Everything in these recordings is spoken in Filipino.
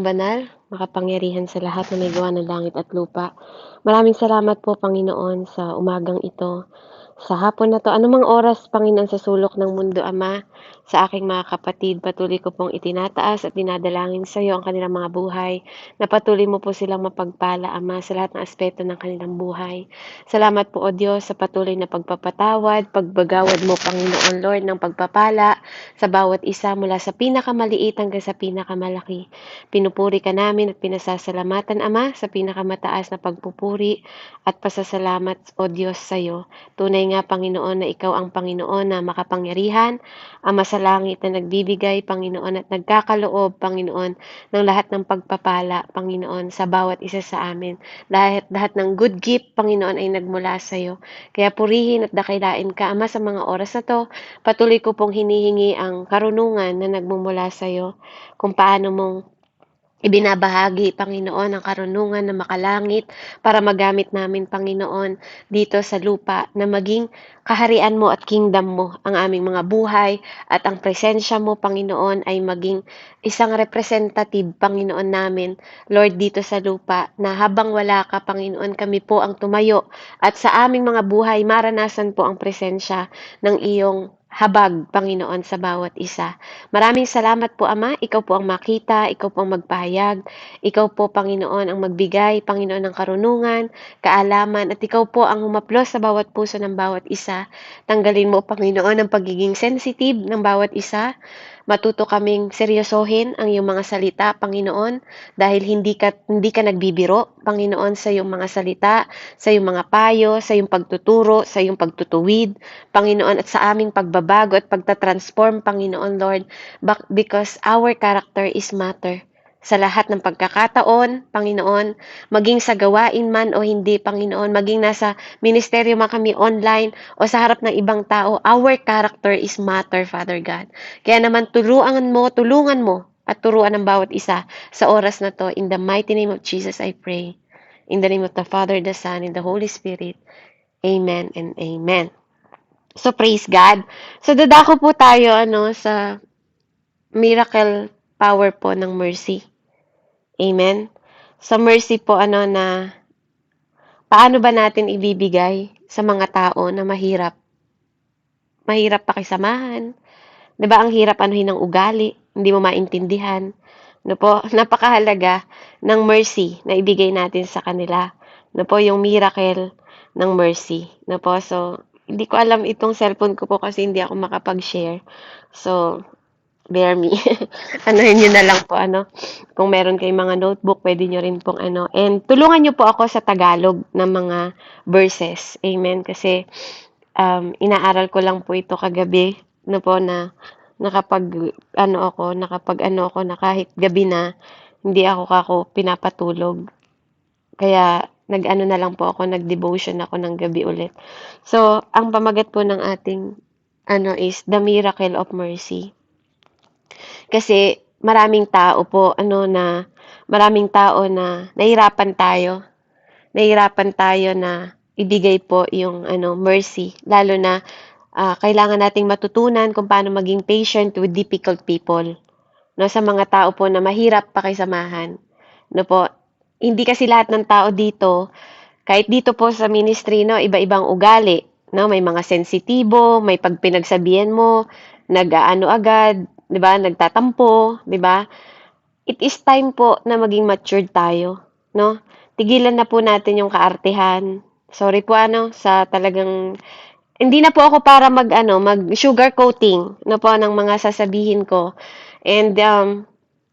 Amang banal, makapangyarihan sa lahat na may gawa ng langit at lupa. Maraming salamat po, Panginoon, sa umagang ito. Sa hapon na 'to, anumang oras, Panginoon, sa sulok ng mundo, Ama, sa aking mga kapatid, patuloy ko pong itinataas at dinadalangin sa iyo ang kanilang mga buhay, na patuloy mo po silang mapagpala, Ama, sa lahat ng aspeto ng kanilang buhay. Salamat po, O Diyos, sa patuloy na pagpapatawad, pagbagawad mo, Panginoon Lord, ng pagpapala sa bawat isa mula sa pinakamaliit hanggang sa pinakamalaki. Pinupuri ka namin at pinasasalamatan, Ama, sa pinakamataas na pagpupuri at pasasalamat, O Diyos, sa iyo. Tunay nga, Panginoon, na ikaw ang Panginoon na makapangyarihan, Ama sa langit na nagbibigay, Panginoon, at nagkakaloob, Panginoon, ng lahat ng pagpapala, Panginoon, sa bawat isa sa amin. Lahat ng good gift, Panginoon, ay nagmula sa iyo. Kaya purihin at dakilain ka, Ama, sa mga oras na to. Patuloy ko pong hinihingi ang karunungan na nagmumula sa iyo, kung paano mong ibinabahagi, Panginoon, ang karunungan na makalangit para magamit namin, Panginoon, dito sa lupa na maging kaharian mo at kingdom mo ang aming mga buhay at ang presensya mo, Panginoon, ay maging isang representative, Panginoon namin, Lord, dito sa lupa na habang wala ka, Panginoon, kami po ang tumayo at sa aming mga buhay maranasan po ang presensya ng iyong habag, Panginoon, sa bawat isa. Maraming salamat po, Ama. Ikaw po ang makita, ikaw po ang magpahayag, ikaw po, Panginoon, ang magbigay, Panginoon, ng karunungan, kaalaman, at ikaw po ang humaplos sa bawat puso ng bawat isa. Tanggalin mo, Panginoon, ang pagiging sensitive ng bawat isa. Matuto kaming seryosohin ang iyong mga salita, Panginoon, dahil hindi ka nagbibiro, Panginoon, sa iyong mga salita, sa iyong mga payo, sa iyong pagtuturo, sa iyong pagtutuwid, Panginoon, at sa aming pagbabago at pagtatransform, Panginoon Lord, because our character is matter. Sa lahat ng pagkakataon, Panginoon, maging sa gawain man o hindi, Panginoon, maging nasa ministeryo man kami online o sa harap ng ibang tao, our character is matter, Father God. Kaya naman tulungan mo at turuan ng bawat isa sa oras na to. In the mighty name of Jesus, I pray. In the name of the Father, the Son, and the Holy Spirit. Amen and amen. So, praise God. So, dadako po tayo sa miracle power po ng mercy. Amen. Sa mercy po, na paano ba natin ibibigay sa mga tao na mahirap? Mahirap pakisamahan. 'Di ba ang hirap anuhin ng ugali, hindi mo maintindihan. No po, napakahalaga ng mercy na ibigay natin sa kanila. No po, yung miracle ng mercy. No po, so hindi ko alam itong cellphone ko po kasi hindi ako makapag-share. So, bear me. Anuhin niyo na lang po, kung meron kayong mga notebook, pwede niyo rin pong and tulungan niyo po ako sa Tagalog ng mga verses. Amen. Kasi, inaaral ko lang po ito kagabi, no po, na nakapag ako na kahit gabi na, hindi ako pinapatulog. Kaya, nag-ano na lang po ako, nag-devotion ako ng gabi ulit. So, ang pamagat po ng ating, is The Miracle of Mercy. Kasi maraming tao po maraming tao na nahihirapan tayo. Nahihirapan tayo na ibigay po yung mercy, lalo na kailangan nating matutunan kung paano maging patient with difficult people. No, sa mga tao po na mahirap pakisamahan. No po, hindi kasi lahat ng tao dito, kahit dito po sa ministry, no, iba-ibang ugali. No, may mga sensitibo, may pag pinagsabihan mo, nag-aano agad, 'di ba? Nagtatampo, 'di ba? It is time po na maging matured tayo, no? Tigilan na po natin yung kaartehan. Sorry po sa talagang hindi na po ako para mag sugar coating no po ng mga sasabihin ko. And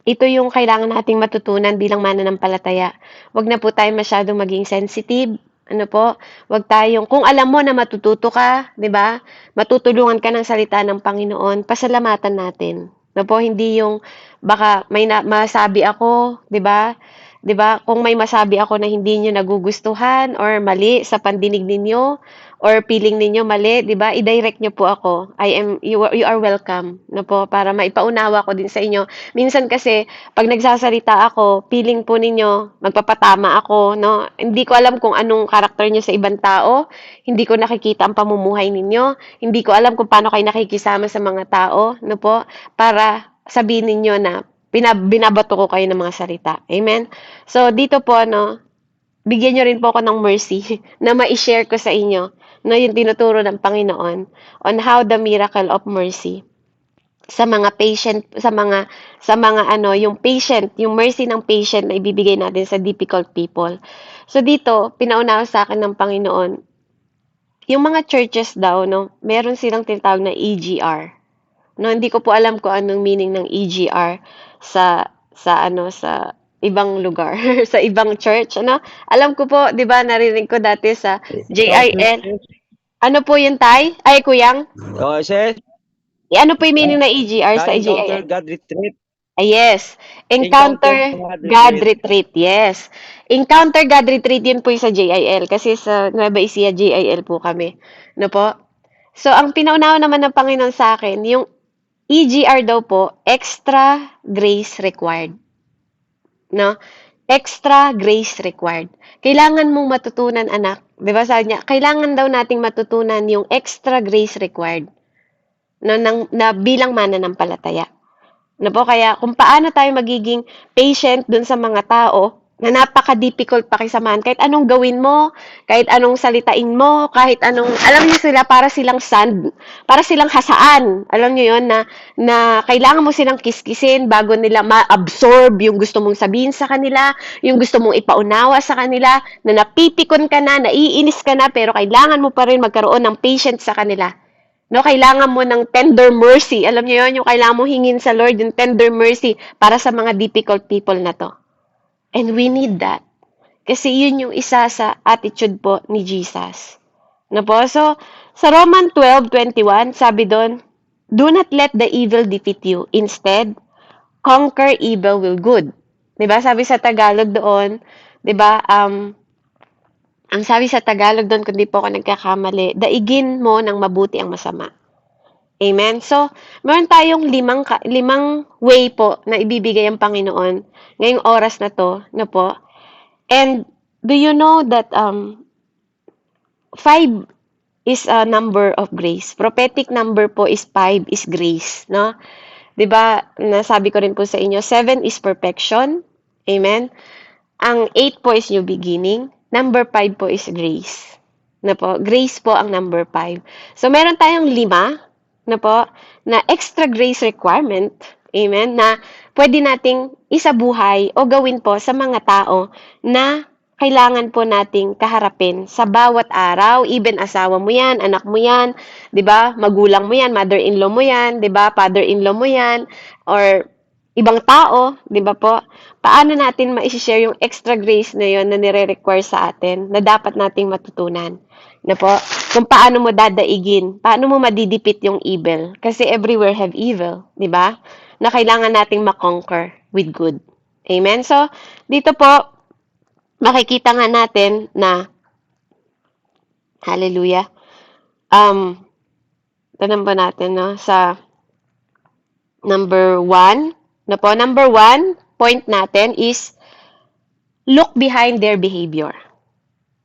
ito yung kailangan nating matutunan bilang mananampalataya. Huwag na po tayo masyadong maging sensitive. Ano po? Huwag tayong, kung alam mo na matututo ka, di ba? Matutulungan ka ng salita ng Panginoon, pasalamatan natin. No po, hindi yung, baka may masabi ako, di ba? 'Di ba? Kung may masabi ako na hindi niyo nagugustuhan or mali sa pandinig ninyo or feeling ninyo mali, 'di ba? I-direct niyo po ako. You are welcome, no po, para maipaunawa ko din sa inyo. Minsan kasi pag nagsasalita ako, feeling po ninyo magpapatama ako, no? Hindi ko alam kung anong karakter niyo sa ibang tao. Hindi ko nakikita ang pamumuhay ninyo. Hindi ko alam kung paano kayo nakikisama sa mga tao, no po? Para sabihin ninyo na binabato ko kayo ng mga salita. Amen? So, dito po, no, bigyan nyo rin po ako ng mercy na ma-share ko sa inyo no, yung tinuturo ng Panginoon on how the miracle of mercy sa mga patient sa mga ano yung patient yung mercy ng patient na ibibigay natin sa difficult people. So dito pinaunawa sa akin ng Panginoon yung mga churches daw no meron silang tinatawag na EGR no hindi ko po alam kung anong meaning ng EGR sa ibang lugar sa ibang church ano alam ko po 'di ba narinig ko dati sa Encounter JIL Church. ano po yung tay ay kuyang Oh, sis, ano po yung meaning ng EGR sa Encounter JIL. God Retreat. Ah, yes. Encounter Encounter God God Retreat. Retreat, yes. Encounter God Retreat, yun po yung sa JIL. Kasi sa Nueva Ecija, JIL po kami. No po? So, ang pinaunawa naman ng Panginoon sa akin, yung EGR daw po, extra grace required. No? Extra grace required. Kailangan mong matutunan, anak. Di ba sabi niya, kailangan daw nating matutunan yung extra grace required na bilang mananampalataya. Na po, kaya kung paano tayo magiging patient dun sa mga tao na napaka-difficult pakisamahan, kahit anong gawin mo, kahit anong salitain mo, kahit anong, alam niyo sila, para silang sand, para silang hasaan. Alam niyo yon na kailangan mo silang kiskisin bago nila ma-absorb yung gusto mong sabihin sa kanila, yung gusto mong ipaunawa sa kanila, na napipikon ka na, naiinis ka na, pero kailangan mo pa rin magkaroon ng patience sa kanila. No, kailangan mo ng tender mercy. Alam niyo 'yon, yung kailangan mo hingin sa Lord yung tender mercy para sa mga difficult people na 'to. And we need that. Kasi yun yung isa sa attitude po ni Jesus. No po? So, sa Roman 12:21, sabi doon, do not let the evil defeat you. Instead, conquer evil with good. 'Di ba? Sabi sa Tagalog doon, 'di ba? Ang sabi sa Tagalog doon, kung di po ako nagkakamali, daigin mo ng mabuti ang masama. Amen. So, meron tayong limang way po na ibibigay ang Panginoon ngayong oras na to, na po. And do you know that 5 is a number of grace. Prophetic number po is 5 is grace, no? 'Di ba? Nasabi ko rin po sa inyo, 7 is perfection. Amen. Ang 8 po is new beginning. Number 5 po is grace. Na po, grace po ang number 5. So meron tayong 5 na po na extra grace requirement. Amen. Na pwede nating isabuhay o gawin po sa mga tao na kailangan po nating kaharapin sa bawat araw, even asawa mo yan, anak mo yan, 'di ba? Magulang mo yan, mother-in-law mo yan, 'di ba? Father-in-law mo yan, or ibang tao, 'di ba po? Paano natin ma-share yung extra grace na yon na nire-require sa atin na dapat nating matutunan? Na po, kung paano mo dadaigin, paano mo madidipit yung evil? Kasi everywhere have evil, 'di ba? Na kailangan nating ma-conquer with good. Amen. So, dito po makikita nga natin na hallelujah. Um, tanong ba natin no sa number 1? Na po, number 1 point natin is look behind their behavior.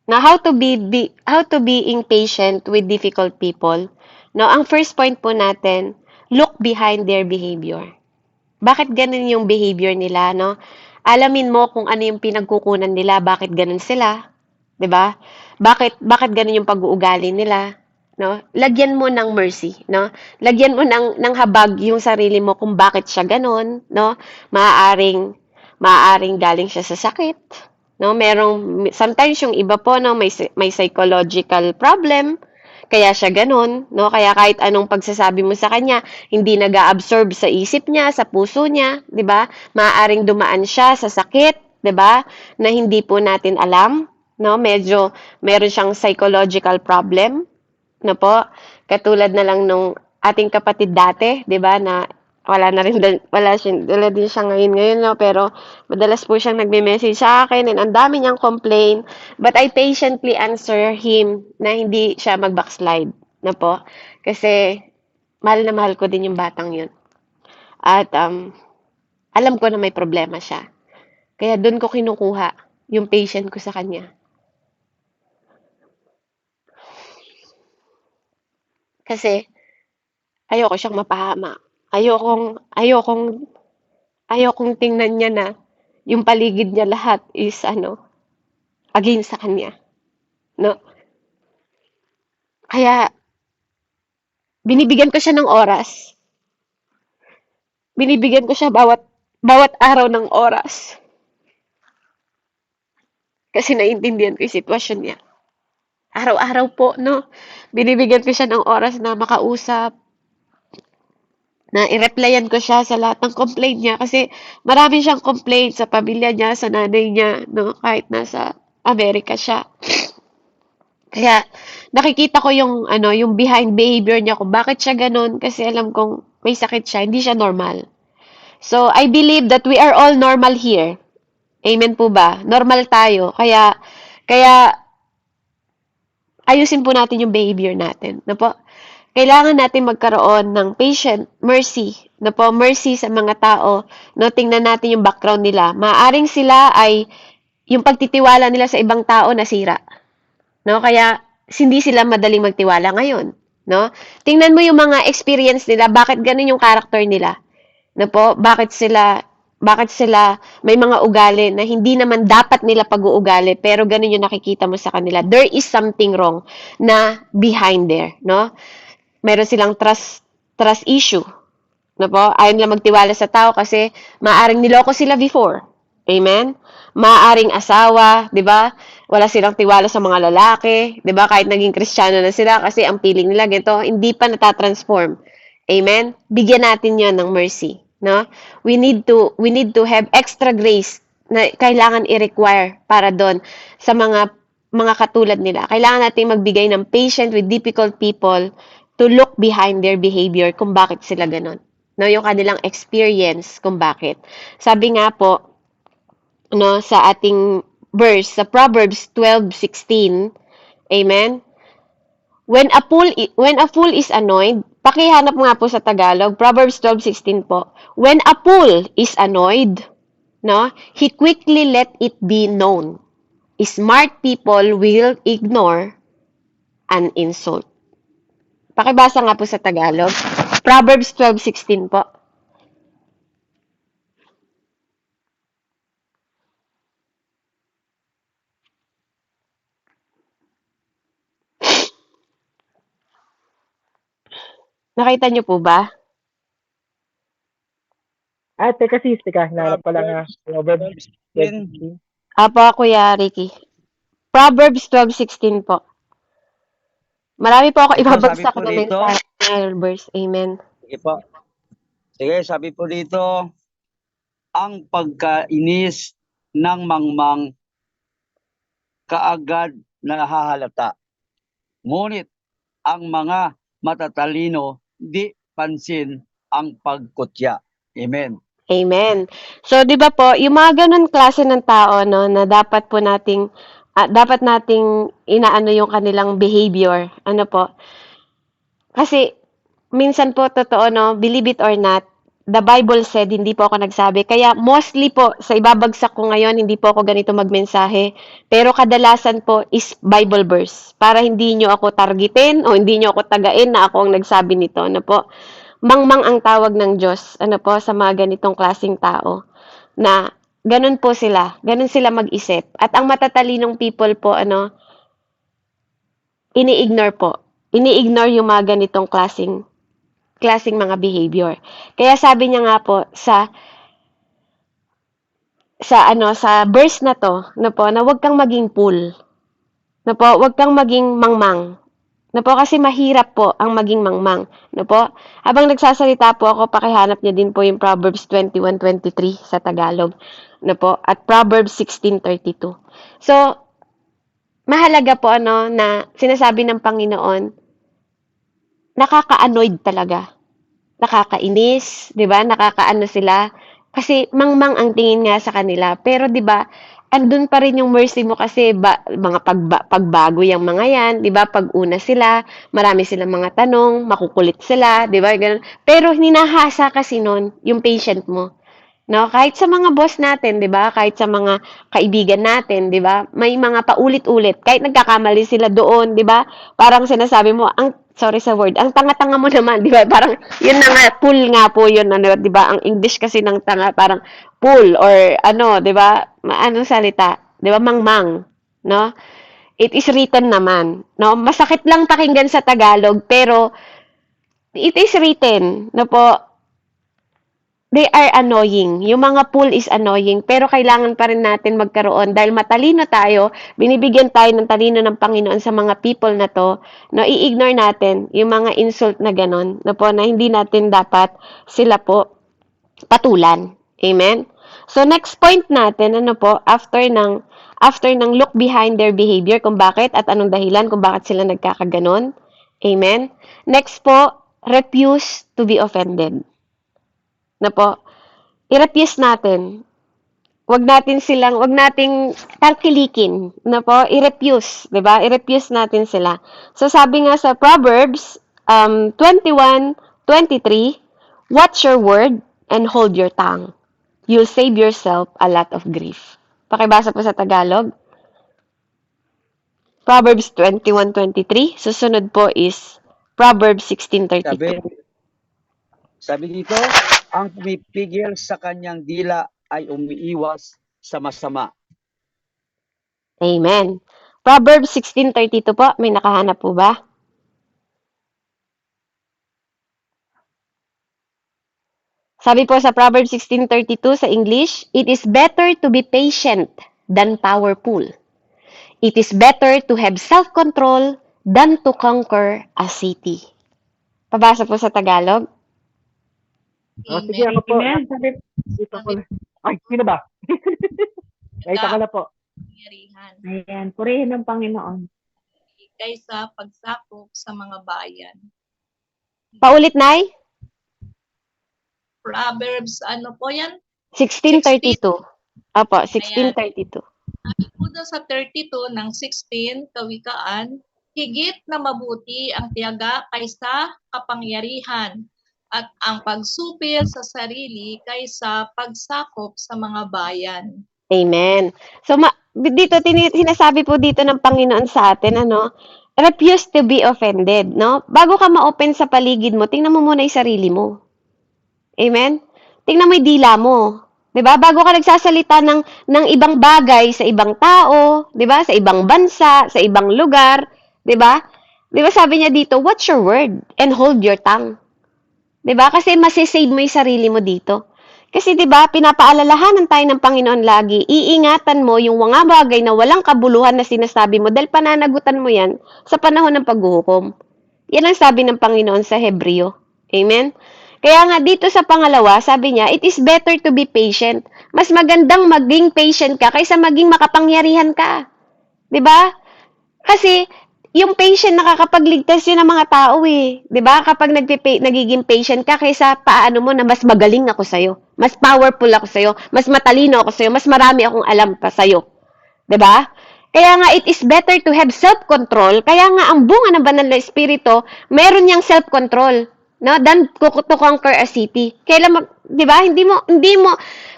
Now, how to being patient with difficult people. No, ang first point po natin, look behind their behavior. Bakit ganun yung behavior nila, no? Alamin mo kung ano yung pinagkukunan nila, bakit ganun sila, 'di ba? Bakit ganun yung pag-uugali nila, no? Lagyan mo ng mercy, no? Lagyan mo ng habag yung sarili mo kung bakit siya ganun, no? Maaaring galing siya sa sakit, no? Sometimes yung iba po no may psychological problem, kaya siya ganun, no? Kaya kahit anong pagsasabi mo sa kanya, hindi nag-absorb sa isip niya, sa puso niya, 'di ba? Maaaring dumaan siya sa sakit, 'di ba? Na hindi po natin alam, no? Medyo meron siyang psychological problem, no po? Katulad na lang nung ating kapatid dati, 'di ba, na wala din siya ngayon no, pero madalas po siyang nagme-message sa akin and ang dami niyang complain, but I patiently answer him na hindi siya mag-backslide, na po. Kasi mahal na mahal ko din yung batang yun. At alam ko na may problema siya. Kaya doon ko kinukuha yung patient ko sa kanya. Kasi ayoko siyang mapahamak. Ayokong ayokong tingnan niya na yung paligid niya lahat is against sa kanya, 'no? Kaya binibigyan ko siya ng oras, binibigyan ko siya bawat bawat araw ng oras kasi naiintindihan ko yung sitwasyon niya. Araw-araw po, 'no, binibigyan ko siya ng oras na makausap, na i-replyan ko siya sa lahat ng complaint niya kasi marami siyang complaint sa pamilya niya, sa nanay niya, 'no, kahit nasa Amerika siya. Kaya nakikita ko yung behind behavior niya kung bakit siya gano'n kasi alam kong may sakit siya, hindi siya normal. So, I believe that we are all normal here. Amen po ba? Normal tayo. Kaya ayusin po natin yung behavior natin. Na po? Kailangan natin magkaroon ng patient mercy. Na po? Mercy sa mga tao. No? Tingnan natin yung background nila. Maaring sila ay yung pagtitiwala nila sa ibang tao nasira. No? Kaya hindi sila madaling magtiwala ngayon. No? Tingnan mo yung mga experience nila, bakit ganun yung character nila. No po? Bakit sila may mga ugali na hindi naman dapat nila pag-uugali pero ganun yung nakikita mo sa kanila. There is something wrong na behind there, no? Meron silang trust issue, no po? Ayaw nila magtiwala sa tao kasi maaring niloko sila before. Amen? Maaring asawa, 'di ba? Wala silang tiwala sa mga lalaki, 'di ba? Kahit naging Kristiyano na sila kasi ang feeling nila ganito, hindi pa natatransform. Amen? Bigyan natin 'yon ng mercy, no? We need to have extra grace na kailangan i-require para doon sa mga katulad nila. Kailangan natin magbigay ng patient with difficult people to look behind their behavior kung bakit sila ganon. No, yung kanilang experience kung bakit. Sabi nga po, no, sa ating verse sa Proverbs 12:16, amen? When a fool is annoyed, pakihanap nga po sa Tagalog, Proverbs 12:16 po. When a fool is annoyed, no, he quickly let it be known. Smart people will ignore an insult. Pakibasa nga po sa Tagalog. Proverbs 12:16 po. Nakita niyo po ba? Teka sis, teka, hinanap ko lang nga. Proverbs 16. 16. Apo, Kuya Ricky. Proverbs 12:16 po. Marami po ako Ito, ibabagsak sabi po na dito. mensahe, verse. Amen. Sige po. Sige, sabi po dito, ang pagkainis ng mangmang kaagad nahahalata. Ngunit ang mga matatalino di pansin ang pagkutya. Amen. Amen. So, 'di ba po, yung mga ganun klase ng tao, no, na dapat nating inaano yung kanilang behavior. Ano po? Kasi minsan po totoo, no, believe it or not, the Bible said, hindi po ako nagsabi. Kaya mostly po sa ibabagsak ko ngayon, hindi po ako ganito magmensahe. Pero kadalasan po is Bible verse para hindi nyo ako targetin o hindi nyo ako tagain na ako ang nagsabi nito. Ano po? Mangmang ang tawag ng Diyos, ano po, sa mga ganitong klaseng tao na ganun po sila, ganun sila mag-isip. At ang matatalinong people po, ini-ignore po. Ini-ignore yung mga ganitong klaseng mga behavior. Kaya sabi niya nga po sa verse na to, na wag kang maging fool. Na po, wag kang maging mangmang. Na po, kasi mahirap po ang maging mangmang. Na po, habang nagsasalita po ako, pakihanap niyo din po yung Proverbs 21:23 sa Tagalog. Na po, at Proverbs 16:32. So, mahalaga po na sinasabi ng Panginoon, nakaka-annoyed talaga. Nakakainis, 'di ba? Nakakaano sila kasi mangmang ang tingin nga sa kanila. Pero 'di ba, andun pa rin yung mercy mo kasi mga pagbago yung mga yan, 'di ba? Pag-una sila, marami silang mga tanong, makukulit sila, 'di ba? Ganun. Pero hinahasa kasi nun yung patient mo. No, kahit sa mga boss natin, 'di ba? Kahit sa mga kaibigan natin, 'di ba? May mga paulit-ulit kahit nagkakamali sila doon, 'di ba? Parang sinasabi mo, ang sorry sa word, ang tanga-tanga mo naman, di ba? Parang, yun na nga, pool nga po yun, ano, di ba? Ang English kasi ng tanga, parang pool, or ano, di ba? Anong salita? Di ba? Mangmang, no? It is written naman, no? Masakit lang pakinggan sa Tagalog, pero it is written, no po? They are annoying. Yung mga pool is annoying, pero kailangan pa rin natin magkaroon dahil matalino tayo, binibigyan tayo ng talino ng Panginoon sa mga people na to, no, i-ignore natin yung mga insult na ganon, no po, na hindi natin dapat sila po patulan. Amen? So, next point natin, ano po, after ng look behind their behavior, kung bakit at anong dahilan kung bakit sila nagkakaganon. Amen? Next po, refuse to be offended. Na po, i-refuse natin. Wag nating tangkilikin. Na po, i-refuse, 'di ba? I-refuse natin sila. So sabi nga sa Proverbs 21:23, watch your word and hold your tongue. You'll save yourself a lot of grief. Pakibasa po sa Tagalog. Proverbs 21:23. Susunod po is Proverbs 16:32. Sabi dito, ang pumipigil sa kanyang dila ay umiiwas sa masama. Amen. Proverbs 16:32 po, may nakahanap po ba? Sabi po sa Proverbs 16:32 sa English, it is better to be patient than powerful. It is better to have self-control than to conquer a city. Pabasa po sa Tagalog. Sige, ako po. Sabi, dito ko na. Ay, sino ba? Nakita ko na po. Kapangyarihan Ayan, purihin ng Panginoon. kaysa pagsakop sa mga bayan. Paulit, Nay? Proverbs, ano po yan? 16:32. Opo, 16:32. Po doon sa 32 ng 16, kawikaan, higit na mabuti ang tiyaga kaysa kapangyarihan at ang pagsupil sa sarili kaysa pagsakop sa mga bayan. Amen. So, dito, sinasabi po dito ng Panginoon sa atin, ano, refuse to be offended, no? Bago ka ma-open sa paligid mo, tingnan mo muna yung sarili mo. Amen? Tingnan mo yung dila mo. 'Di ba? Bago ka nagsasalita ng ibang bagay sa ibang tao, 'di ba? Sa ibang bansa, sa ibang lugar, 'di ba? 'Di ba sabi niya dito, watch your word and hold your tongue. 'Di ba? Kasi masisave mo yung sarili mo dito. Kasi 'di ba, pinapaalalahanan tayo ng Panginoon lagi, iingatan mo yung mga bagay na walang kabuluhan na sinasabi mo dahil pananagutan mo 'yan sa panahon ng paghuhukom. Yan ang sabi ng Panginoon sa Hebreo. Amen? Kaya nga dito sa pangalawa, sabi niya, it is better to be patient. Mas magandang maging patient ka kaysa maging makapangyarihan ka. 'Di ba? Kasi yung patient nakakapagligtas yun ng mga tao eh. 'Di ba? Kapag nagiging patient ka kaysa paano mo na mas magaling ako sa'yo, mas powerful ako sa'yo, mas matalino ako sa'yo, mas marami akong alam pa sa'yo. 'Di ba? Kaya nga it is better to have self-control. Kaya nga ang bunga ng banal na espiritu, meron yang self-control, no? Than to conquer a city. Kailan 'di ba?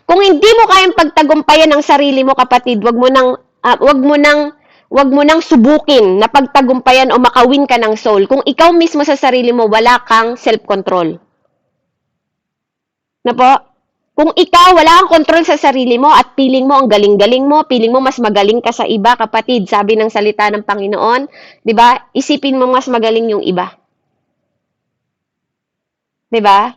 Kung hindi mo kayang pagtagumpayan ang sarili mo, kapatid, wag mo nang subukin na pagtagumpayan o makawin ka ng soul. Kung ikaw mismo sa sarili mo wala kang self-control. Na po? Kung ikaw wala kang control sa sarili mo at feeling mo ang galing-galing mo, feeling mo mas magaling ka sa iba, kapatid, sabi ng salita ng Panginoon, 'di ba? Isipin mo mas magaling yung iba. 'Di ba?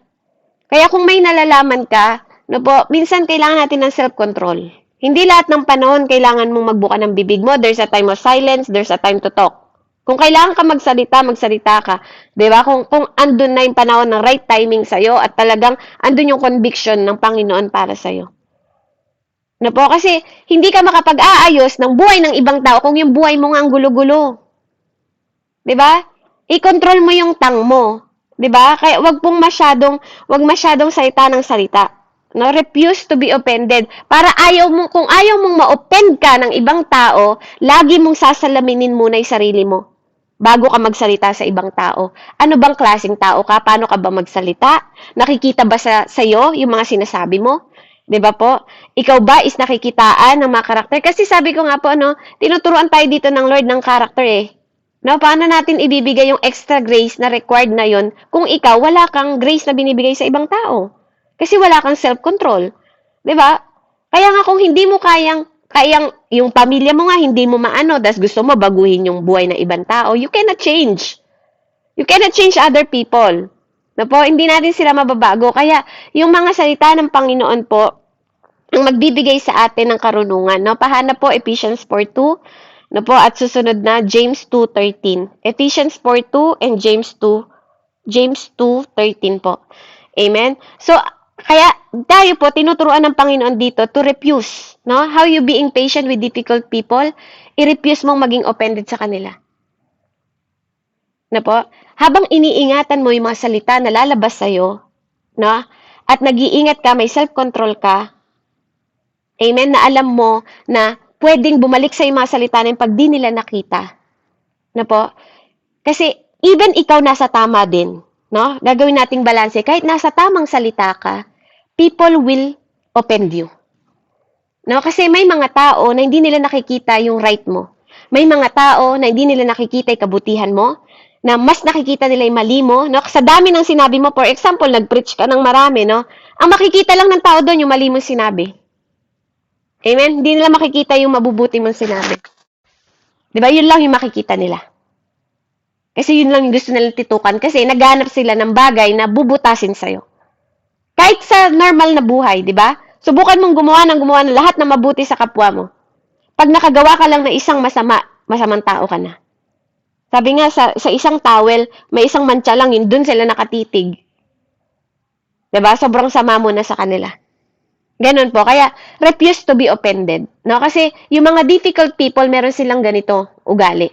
Kaya kung may nalalaman ka, no po, minsan kailangan natin ng self-control. Hindi lahat ng panahon kailangan mong magbuka ng bibig mo. There's a time of silence, there's a time to talk. Kung kailangan ka magsalita ka. 'Di ba? Kung andun na yung panahon ng right timing sa'yo at talagang andun yung conviction ng Panginoon para sa'yo. No po? Kasi hindi ka makapag-aayos ng buhay ng ibang tao kung yung buhay mo nga ang gulo-gulo. 'Di ba? I-control mo yung tongue mo. 'Di ba? Kaya wag masyadong salita ng salita. No, refuse to be offended. Kung ayaw mong ma-offend ka ng ibang tao, lagi mong sasalaminin muna 'yung sarili mo bago ka magsalita sa ibang tao. Ano bang klaseng tao ka? Paano ka ba magsalita? Nakikita ba sa iyo 'yung mga sinasabi mo? 'Di ba po? Ikaw ba is nakikitaan ng mga karakter? Kasi sabi ko nga po, tinuturuan tayo dito ng Lord ng karakter eh. No, paano natin ibibigay yung extra grace na required na yon kung ikaw wala kang grace na binibigay sa ibang tao? Kasi wala kang self-control. 'Di ba? Kaya nga kung hindi mo kayang yung pamilya mo nga hindi mo maano, das gusto mo baguhin yung buhay ng ibang tao, you cannot change. You cannot change other people. Na po, hindi natin sila mababago. Kaya yung mga salita ng Panginoon po, ang magbibigay sa atin ng karunungan. No? Pahanap po Ephesians 4:2. No po, at susunod na James 2:13. Ephesians 4:2 and James 2:13 po. Amen. So kaya tayo po tinuturuan ng Panginoon dito to refuse, no? How you being patient with difficult people, i-refuse mong maging offended sa kanila. Na po, habang iniingatan mo yung mga salita na lalabas sa'yo, no? At nag-iingat ka, may self-control ka, amen, na alam mo na pwedeng bumalik sa mga salita na yung pag di nila nakita. Na po? Kasi even ikaw nasa tama din, no? Gagawin nating balanse. Kahit nasa tamang salita ka, people will offend you. No? Kasi may mga tao na hindi nila nakikita yung right mo. May mga tao na hindi nila nakikita yung kabutihan mo, na mas nakikita nila yung mali mo, no? Sa dami ng sinabi mo, for example, nag-preach ka ng marami, no? Ang makikita lang ng tao doon yung mali mong sinabi. Amen? Hindi nila makikita yung mabubuti mong sinabi. Di ba? Yun lang yung makikita nila. Kasi yun lang yung gusto nilang titukan. Kasi naghanap sila ng bagay na bubutasin sa'yo. Kahit sa normal na buhay, di ba? Subukan mong gumawa ng lahat na mabuti sa kapwa mo. Pag nakagawa ka lang ng isang masamang tao ka na. Sabi nga, sa isang towel, may isang mantsa lang, yun dun sila nakatitig. Di ba? Sobrang sama mo na sa kanila. Ganon po. Kaya, refuse to be offended. No? Kasi, yung mga difficult people, meron silang ganito, ugali.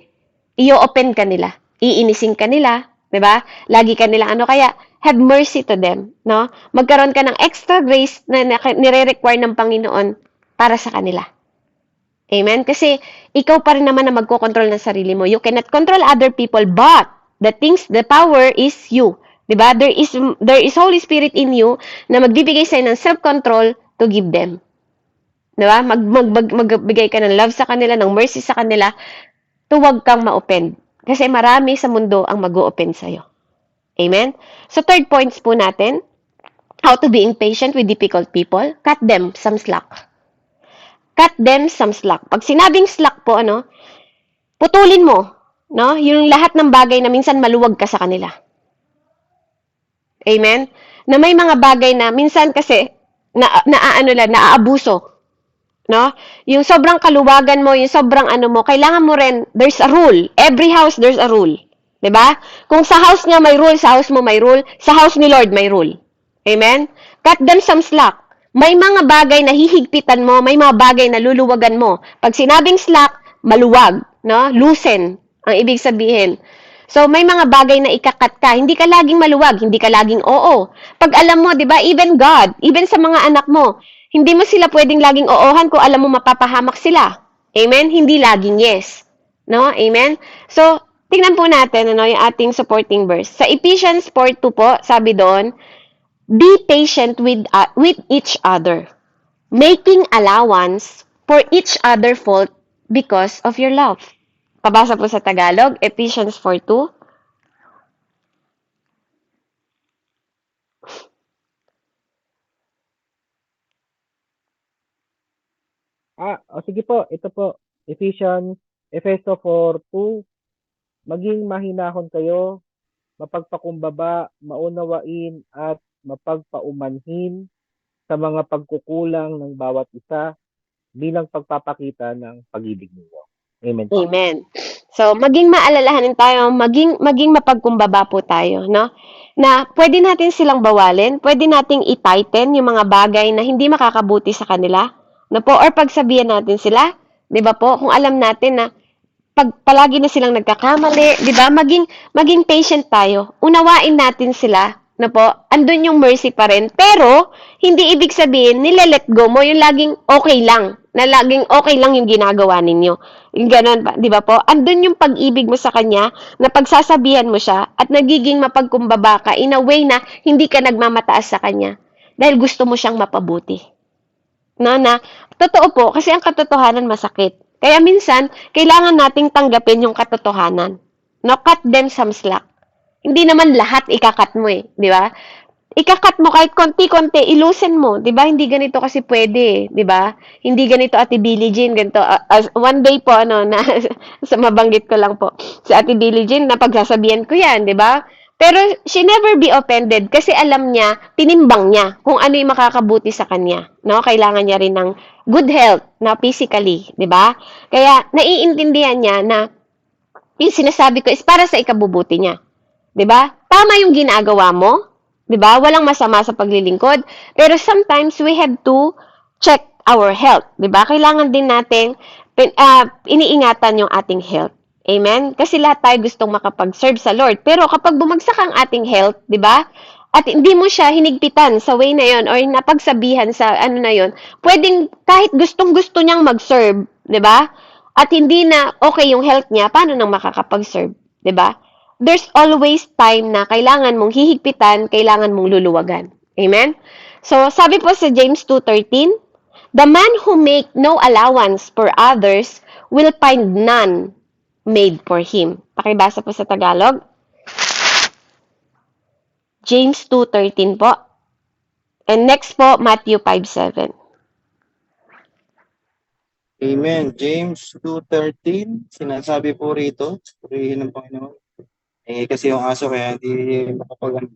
I-offend ka nila. Iinisin ka nila. Diba? Lagi ka nilang kaya, have mercy to them. No? Magkaroon ka ng extra grace na nire-require ng Panginoon para sa kanila. Amen? Kasi, ikaw pa rin naman na magkocontrol ng sarili mo. You cannot control other people, but the power is you. Diba? There is Holy Spirit in you na magbibigay sa'yo ng self-control to give them. Diba? Magbigay ka ng love sa kanila, ng mercy sa kanila, to wag kang ma-offend. Kasi marami sa mundo ang mag-o-offend sa'yo. Amen? So, third points po natin, how to be impatient with difficult people, cut them some slack. Cut them some slack. Pag sinabing slack po, putulin mo, no? Yung lahat ng bagay na minsan maluwag ka sa kanila. Amen? Na may mga bagay na minsan kasi naaabuso. No? Yung sobrang kaluwagan mo, yung sobrang mo, kailangan mo rin, there's a rule. Every house, there's a rule. 'Di ba? Kung sa house niya may rule, sa house mo may rule, sa house ni Lord may rule. Amen? Cut them some slack. May mga bagay na hihigpitan mo, may mga bagay na luluwagan mo. Pag sinabing slack, maluwag, no? Loosen ang ibig sabihin. So, may mga bagay na ikakat ka. Hindi ka laging maluwag, hindi ka laging oo. Pag alam mo, di ba, even God, even sa mga anak mo, hindi mo sila pwedeng laging oohan kung alam mo mapapahamak sila. Amen? Hindi laging yes. No? Amen? So, tingnan po natin yung ating supporting verse. Sa Ephesians 4:2 po, sabi doon, be patient with each other, making allowance for each other fault because of your love. Pabasa po sa Tagalog, Ephesians 4:2. Sige po, ito po, Efeso 4:2, maging mahinahon kayo, mapagpakumbaba, maunawain at mapagpaumanhin sa mga pagkukulang ng bawat isa bilang pagpapakita ng pag-ibig ninyo. Amen. Amen. So, maging maalalahanin tayo, maging mapagkumbaba po tayo, no? Na pwede natin silang bawalin, pwede nating i-tighten yung mga bagay na hindi makakabuti sa kanila, na po, or pagsabihan natin sila, di ba po, kung alam natin na palagi na silang nagkakamali, di ba, maging patient tayo, unawain natin sila, na po, andun yung mercy pa rin, pero, hindi ibig sabihin, nile-let go mo, yung laging okay lang, na laging okay lang yung ginagawa ninyo. Yung ganun, di ba po? Andun yung pag-ibig mo sa kanya, na pagsasabihan mo siya, at nagiging mapagkumbaba ka, in a way na hindi ka nagmamataas sa kanya, dahil gusto mo siyang mapabuti. Na, totoo po, kasi ang katotohanan masakit. Kaya minsan, kailangan nating tanggapin yung katotohanan. No, cut them some slack. Hindi naman lahat ikakat mo eh, di ba? Ikakat mo kahit konti-konti, ilusin mo, 'di ba? Hindi ganito kasi pwede, 'di ba? Hindi ganito Ate Billie Jean, ganito. As one day po ano na sa mabanggit ko lang po. Si Ate Billie Jean na pagsasabihan ko 'yan, 'di ba? Pero she never be offended kasi alam niya, tinimbang niya kung ano yung makakabuti sa kanya, no? Kailangan niya rin ng good health na physically, 'di ba? Kaya naiintindihan niya na yung sinasabi ko is para sa ikabubuti niya. 'Di ba? Tama yung ginagawa mo, 'di ba? Walang masama sa paglilingkod, pero sometimes we have to check our health, 'di ba? Kailangan din nating iniingatan yung ating health. Amen? Kasi lahat tayo gustong makapag-serve sa Lord. Pero kapag bumagsak ang ating health, 'di ba? At hindi mo siya hinigpitan sa way na yon or napagsabihan sa ano na yon, pwedeng kahit gustong-gusto niyang mag-serve, 'di ba? At hindi na okay yung health niya, paano nang makakapag-serve, 'di ba? There's always time na kailangan mong hihigpitan, kailangan mong luluwagan. Amen? So, sabi po sa James 2:13, the man who make no allowance for others will find none made for him. Pakibasa po sa Tagalog. James 2:13 po. And next po, Matthew 5:7. Amen. James 2:13, sinasabi po rito, purihin ng Panginoon. Kasi yung aso kaya hindi makapag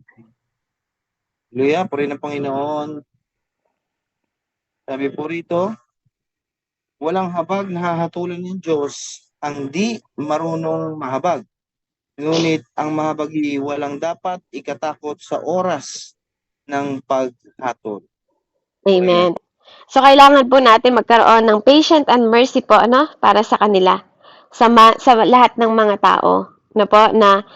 Hallelujah, purihin ng Panginoon. Sabi po rito, walang habag na hahatulan ng Diyos ang di marunong mahabag. Ngunit ang mahabagi walang dapat ikatakot sa oras ng paghatol. Amen. So, kailangan po natin magkaroon ng patient and mercy po, ano, para sa kanila. Sa lahat ng mga tao, na po, na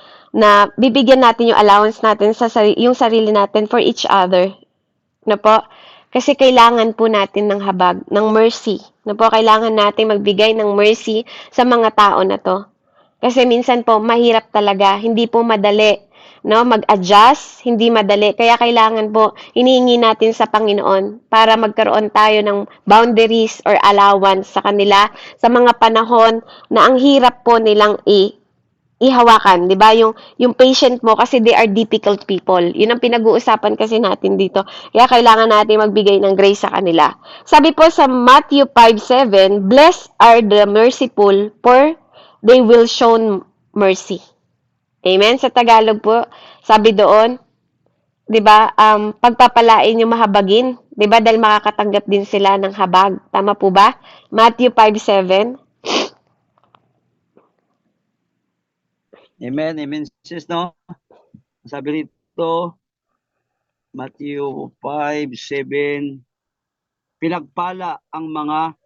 bibigyan natin yung allowance natin sa yung sarili natin for each other. Na po, kasi kailangan po natin ng habag, ng mercy. Na po, kailangan natin magbigay ng mercy sa mga tao na to. Kasi minsan po, mahirap talaga, hindi po madali, no, mag-adjust, hindi madali. Kaya kailangan po, hinihingi natin sa Panginoon para magkaroon tayo ng boundaries or allowance sa kanila sa mga panahon na ang hirap po nilang ihawakan, 'di ba? Yung patient mo kasi they are difficult people. 'Yun ang pinag-uusapan kasi natin dito. Kaya kailangan natin magbigay ng grace sa kanila. Sabi po sa Matthew 5:7, blessed are the merciful, for they will show mercy. Amen. Sa Tagalog po, sabi doon, 'di ba? Pagpapalain yung mahabagin, 'di ba? Dahil makakatanggap din sila ng habag. Tama po ba? Matthew 5:7. Amen, amen, sis, no? Sabi rito, Matthew 5:7, pinagpala ang mga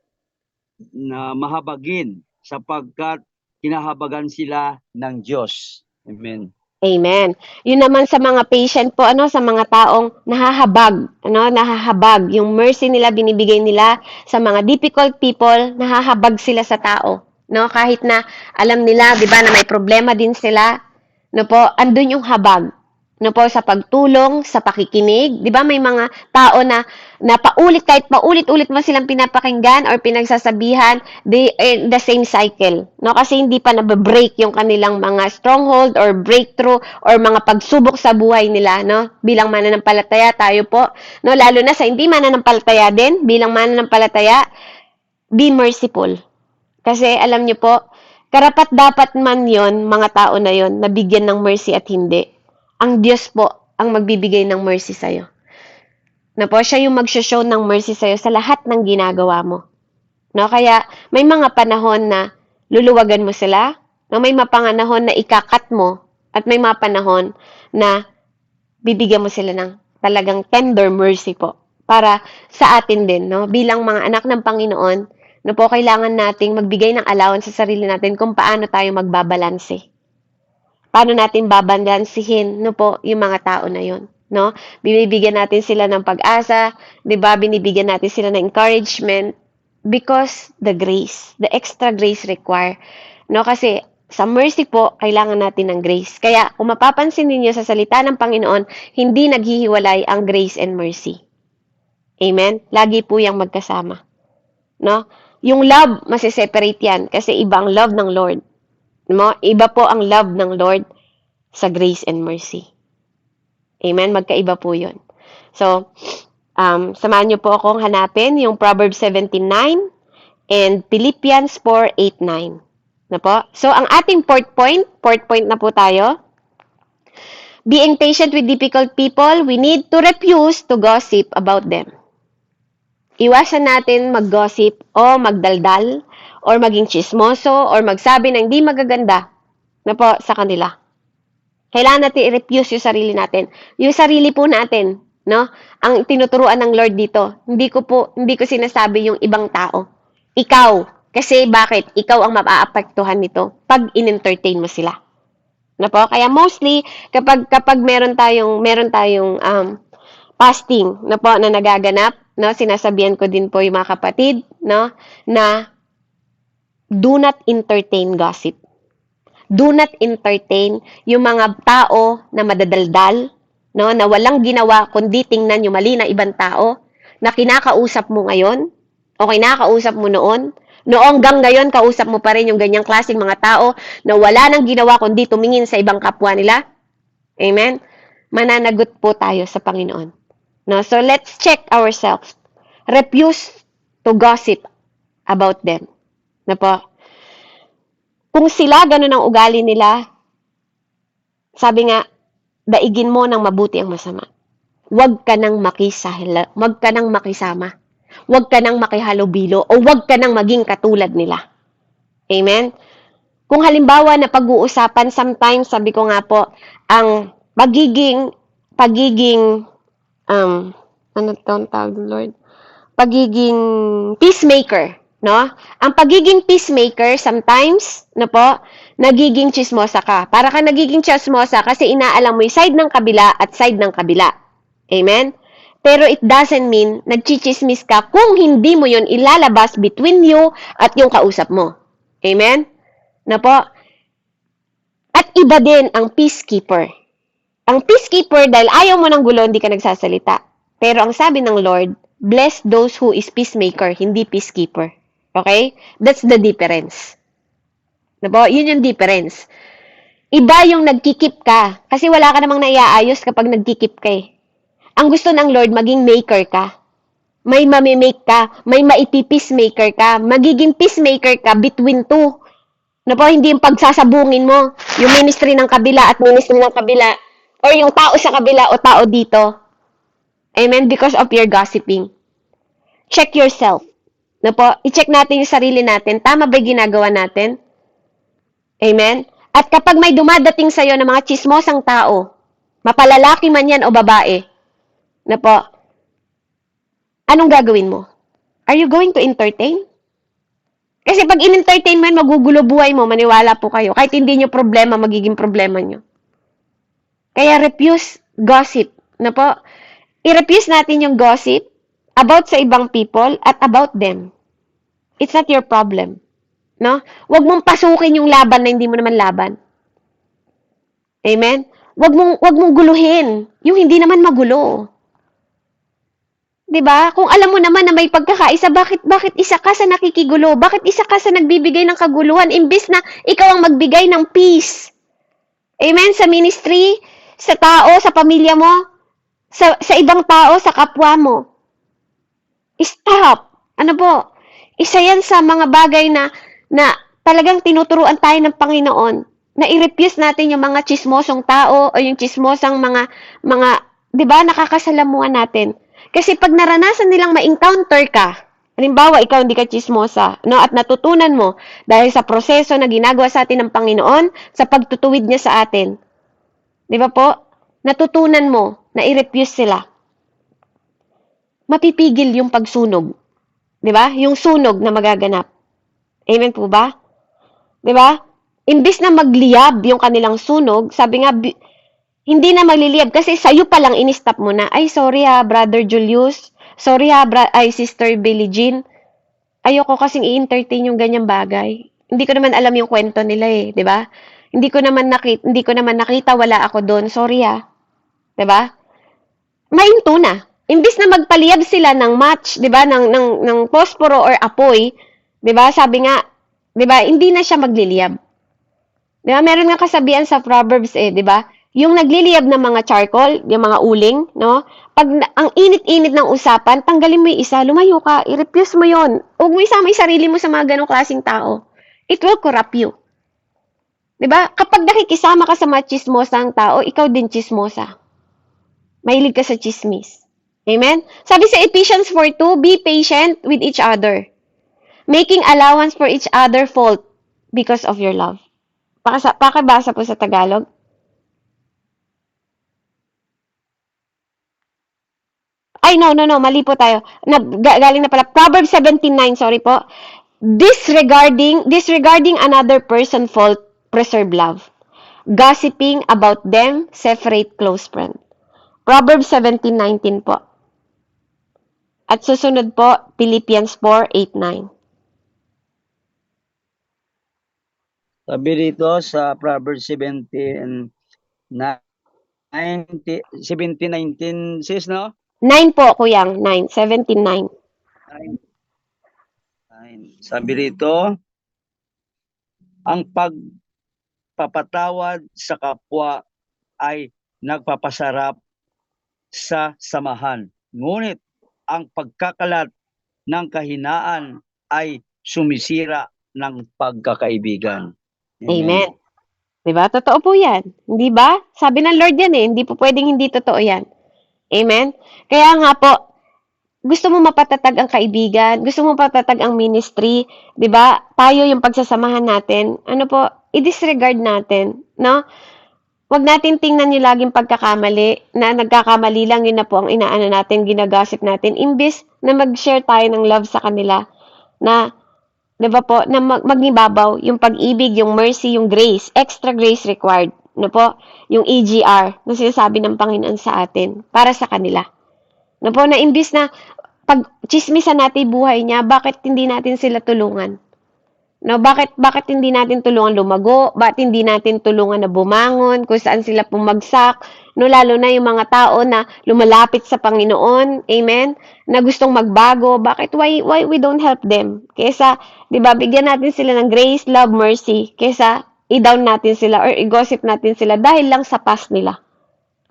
na mahabagin sapagkat kinahabagan sila ng Diyos. Amen. Amen. Yun naman sa mga patient po, ano, sa mga taong nahahabag, ano, nahahabag. Yung mercy nila, binibigay nila sa mga difficult people, nahahabag sila sa tao. No, kahit na alam nila, 'di ba, na may problema din sila, no po, andun yung habag. No po, sa pagtulong, sa pakikinig, 'di ba, may mga tao na kahit paulit-ulit mo silang pinapakinggan or pinagsasabihan, they the same cycle. No, kasi hindi pa nabe-break yung kanilang mga stronghold or breakthrough or mga pagsubok sa buhay nila, no? Bilang mananampalataya tayo po, no, lalo na sa hindi mananampalataya din, bilang mananampalataya, be merciful. Kasi alam niyo po, karapat-dapat man yon mga tao na yon nabigyan ng mercy at hindi. Ang Diyos po ang magbibigay ng mercy sa'yo. Na po, siya yung mag-show ng mercy sa'yo sa lahat ng ginagawa mo. No, kaya may mga panahon na luluwagan mo sila, no, may mga panahon na ikakat mo, at may mga panahon na bibigyan mo sila ng talagang tender mercy po para sa atin din, no, bilang mga anak ng Panginoon. No po, kailangan nating magbigay ng allowance sa sarili natin kung paano tayo magbabalanse. Paano natin babalansihin, no po, yung mga tao na yon, no? Binibigyan natin sila ng pag-asa, 'di ba? Binibigyan natin sila ng encouragement because the grace, the extra grace require, no? Kasi sa mercy po, kailangan natin ng grace. Kaya kung mapapansin niyo sa salita ng Panginoon, hindi naghihiwalay ang grace and mercy. Amen? Lagi po yang magkasama. No? Yung love, masiseparate yan kasi ibang love ng Lord. Iba po ang love ng Lord sa grace and mercy. Amen? Magkaiba po yun. So, samahan niyo po akong hanapin yung Proverbs 17:9 and Philippians 4:8-9. Na po? So, ang ating fourth point na po tayo. Being patient with difficult people, we need to refuse to gossip about them. Iwasan natin mag-gossip o magdaldal or maging chismoso or magsabi na hindi magaganda na po sa kanila. Kailangan natin i-refuse yung sarili natin. Yung sarili po natin, no? Ang tinuturuan ng Lord dito. Hindi ko sinasabi yung ibang tao. Ikaw. Kasi bakit? Ikaw ang maaapektuhan nito pag in-entertain mo sila. Na po? Kaya mostly, kapag meron tayong fasting na po na nagaganap, no? Sinasabihan ko din po yung mga kapatid, no? Na do not entertain gossip. Do not entertain yung mga tao na madadaldal, no? Na walang ginawa kundi tingnan yung mali na ibang tao na kinakausap mo ngayon o kinakausap mo noon. Noong hanggang ngayon, kausap mo pa rin yung ganyang klaseng mga tao na wala nang ginawa kundi tumingin sa ibang kapwa nila. Amen? Mananagot po tayo sa Panginoon. No? So, let's check ourselves. Refuse to gossip about them. Na po? Kung sila ganun ang ugali nila, sabi nga, daigin mo ng mabuti ang masama. Huwag ka nang makisama. Huwag ka nang makihalubilo o huwag ka nang maging katulad nila. Amen? Kung halimbawa na pag-uusapan, sometimes, sabi ko nga po, ang pagiging peacemaker, no? Ang pagiging peacemaker, sometimes, na po, nagiging chismosa ka. Para ka nagiging chismosa kasi inaalam mo yung side ng kabila at side ng kabila. Amen? Pero it doesn't mean nagchichismis ka kung hindi mo yun ilalabas between you at yung kausap mo. Amen? Na po? At iba din ang peacekeeper. Ang peacekeeper, dahil ayaw mo ng gulo, hindi ka nagsasalita. Pero ang sabi ng Lord, bless those who is peacemaker, hindi peacekeeper. Okay? That's the difference. Na po? Yun yung difference. Iba yung nagkikip ka. Kasi wala ka namang naiaayos kapag nagkikip ka eh. Ang gusto ng Lord, maging maker ka. May mamimake ka. May maipipeacemaker ka. Magiging peacemaker ka between two. Na po, hindi yung pagsasabungin mo. Yung ministry ng kabila at ministry ng kabila. Or yung tao sa kabila o tao dito. Amen? Because of your gossiping. Check yourself. Na po, i-check natin yung sarili natin. Tama ba yung ginagawa natin? Amen? At kapag may dumadating sa'yo ng mga chismosang tao, mapalalaki man yan o babae, na po, anong gagawin mo? Are you going to entertain? Kasi pag in-entertain mo, magugulo buhay mo, maniwala po kayo. Kahit hindi nyo problema, magiging problema nyo. Kaya refuse gossip. Na po, i-refuse natin yung gossip about sa ibang people at about them. It's not your problem. No? Huwag mong pasukin yung laban na hindi mo naman laban. Amen? Huwag mong guluhin yung hindi naman magulo. 'Di ba? Kung alam mo naman na may pagkakaisa, bakit isa ka sa nakikigulo? Bakit isa ka sa nagbibigay ng kaguluhan imbis na ikaw ang magbigay ng peace? Amen? Sa ministry, sa tao, sa pamilya mo, sa ibang tao, sa kapwa mo. Stop. Ano po? Isa yan sa mga bagay na talagang tinuturuan tayo ng Panginoon na i-refuse natin yung mga chismosong tao o yung chismosang mga 'di ba, nakakasalamuhan natin. Kasi pag naranasan nilang ma-encounter ka, halimbawa, ikaw hindi ka chismosa, no? At natutunan mo dahil sa proseso na ginagawa sa atin ng Panginoon, sa pagtutuwid niya sa atin. Di ba po? Natutunan mo na i-refuse sila. Mapipigil yung pagsunog. Di ba? Yung sunog na magaganap. Amen po ba? Di ba? Imbis na magliyab yung kanilang sunog, sabi nga, hindi na magliliyab kasi sa'yo pa lang in-stop mo na. Ay, sorry ha, Brother Julius. Sorry ha, Sister Billie Jean. Ayoko kasing i-entertain yung ganyang bagay. Hindi ko naman alam yung kwento nila eh, 'di ba? Hindi ko naman nakita, wala ako doon. Sorry ha. 'Di ba? Mainto na. Imbis na magpaliyab sila ng match, 'di ba, ng posporo or apoy, 'di ba? Sabi nga, 'di ba, hindi na siya magliliyab. Di ba? Meron nga kasabihan sa Proverbs di ba? Yung nagliliyab ng mga charcoal, yung mga uling, no? Pag ang init-init ng usapan, tanggalin mo yung isa, lumayo ka, i-refuse mo yon. Huwag mo isama yung sarili mo sa mga ganong klaseng tao. It will corrupt you. Di ba? Kapag nakikisama ka sa mga chismosang tao, ikaw din chismosa. Mahilig ka sa chismis. Amen? Sabi sa Ephesians 4:2, be patient with each other, making allowance for each other fault because of your love. Pakibasa po sa Tagalog. Ay, no, mali po tayo. Galing na pala. Proverbs 17:9, sorry po. Disregarding another person's fault, preserve love. Gossiping about them, separate close friend. Proverbs 17:19 po. At susunod po, Philippians 4:8-9. Sabi dito sa Proverbs 17:19, sis, no? 9 po, kuyang. 9. 17:9. Sabi rito, ang pagpapatawad sa kapwa ay nagpapasarap sa samahan. Ngunit ang pagkakalat ng kahinaan ay sumisira ng pagkakaibigan. Amen. Diba? Totoo po yan. Hindi ba? Sabi ng Lord yan Hindi po pwedeng hindi totoo yan. Amen? Kaya nga po, gusto mo mapatatag ang kaibigan, gusto mo mapatatag ang ministry, 'di ba? Tayo yung pagsasamahan natin, i-disregard natin, no? Huwag natin tingnan yung laging pagkakamali, na nagkakamali lang, yun na po ang inaano natin, ginagossip natin, imbis na mag-share tayo ng love sa kanila, na, 'di ba po, na magnibabaw yung pag-ibig, yung mercy, yung grace, extra grace required, no po? Yung EGR, na sinasabi ng Panginoon sa atin, para sa kanila. No po, na imbis na pag chismisan natin buhay niya, bakit hindi natin sila tulungan? No, bakit hindi natin tulungan lumago? Bakit hindi natin tulungan na bumangon kung saan sila pumagsak? No, lalo na yung mga tao na lumalapit sa Panginoon, amen? Na gustong magbago, bakit why we don't help them? Kaysa, 'di ba, bigyan natin sila ng grace, love, mercy, kaysa i-down natin sila or i-gossip natin sila dahil lang sa past nila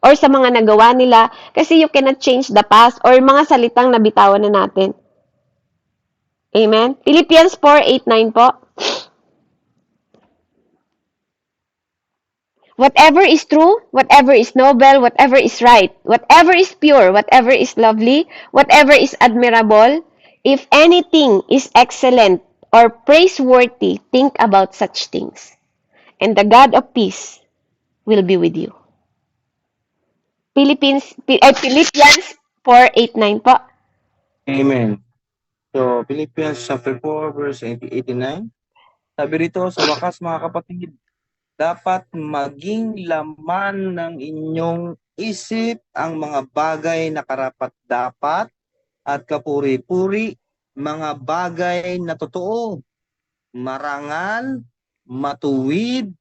or sa mga nagawa nila, kasi you cannot change the past or mga salitang nabitawan na natin. Amen? Philippians 4:8-9 po. Whatever is true, whatever is noble, whatever is right, whatever is pure, whatever is lovely, whatever is admirable, if anything is excellent or praiseworthy, think about such things. And the God of peace will be with you. Philippians 4:8-9 po. Amen. So, Philippians chapter 4, verse 89. Sabi rito, sa wakas mga kapatid, dapat maging laman ng inyong isip ang mga bagay na karapat-dapat at kapuri-puri, mga bagay na totoo, marangal, matuwid,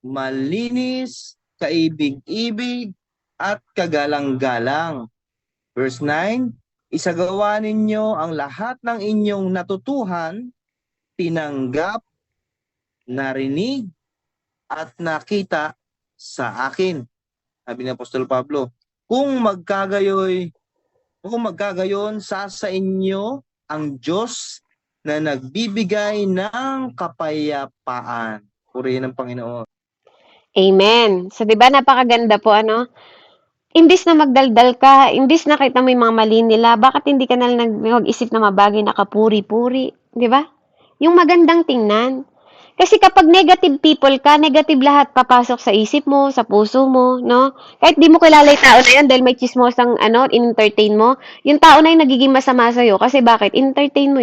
malinis, kaibig-ibig, at kagalang-galang. Verse 9, isagawa ninyo ang lahat ng inyong natutuhan, tinanggap, narinig, at nakita sa akin. Sabi ni Apostol Pablo, kung magkagayon sa inyo ang Diyos na nagbibigay ng kapayapaan. Purihin ng Panginoon. Amen. So, di ba, napakaganda po, imbis na magdaldal ka, imbis na kita mo yung mga mali nila, bakit hindi ka na mag-isip na mabagay na kapuri-puri? Di ba? Yung magandang tingnan. Kasi kapag negative people ka, negative lahat papasok sa isip mo, sa puso mo, no? Kahit di mo kilala yung tao na yan dahil may chismosang, in-entertain mo, yung tao na yung nagiging masama sa'yo. Kasi bakit? Entertain mo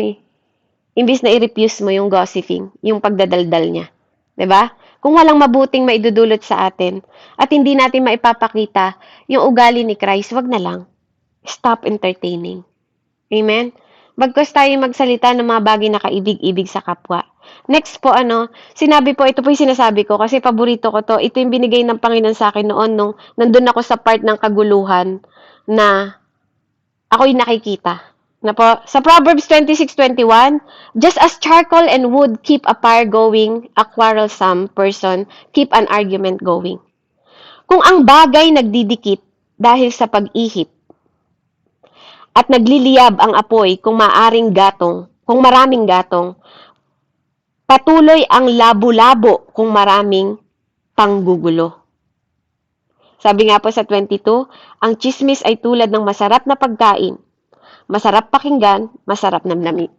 Imbis na i-refuse mo yung gossiping, yung pagdadaldal niya. Di ba? Kung walang mabuting maidudulot sa atin at hindi natin maipapakita yung ugali ni Christ, wag na lang. Stop entertaining. Amen? Bagkus tayo magsalita ng mga bagay na kaibig-ibig sa kapwa. Next po, sinabi po, ito po yung sinasabi ko kasi paborito ko to. Ito yung binigay ng Panginoon sa akin noon nung nandun ako sa part ng kaguluhan na ako yung nakikita. Na po, sa Proverbs 26:21, just as charcoal and wood keep a fire going, a quarrelsome person keep an argument going. Kung ang bagay nagdidikit dahil sa pag-ihip at nagliliyab ang apoy kung maraming gatong, patuloy ang labo-labo kung maraming panggugulo. Sabi nga po sa 22, ang chismis ay tulad ng masarap na pagkain. Masarap pakinggan, masarap namnamin.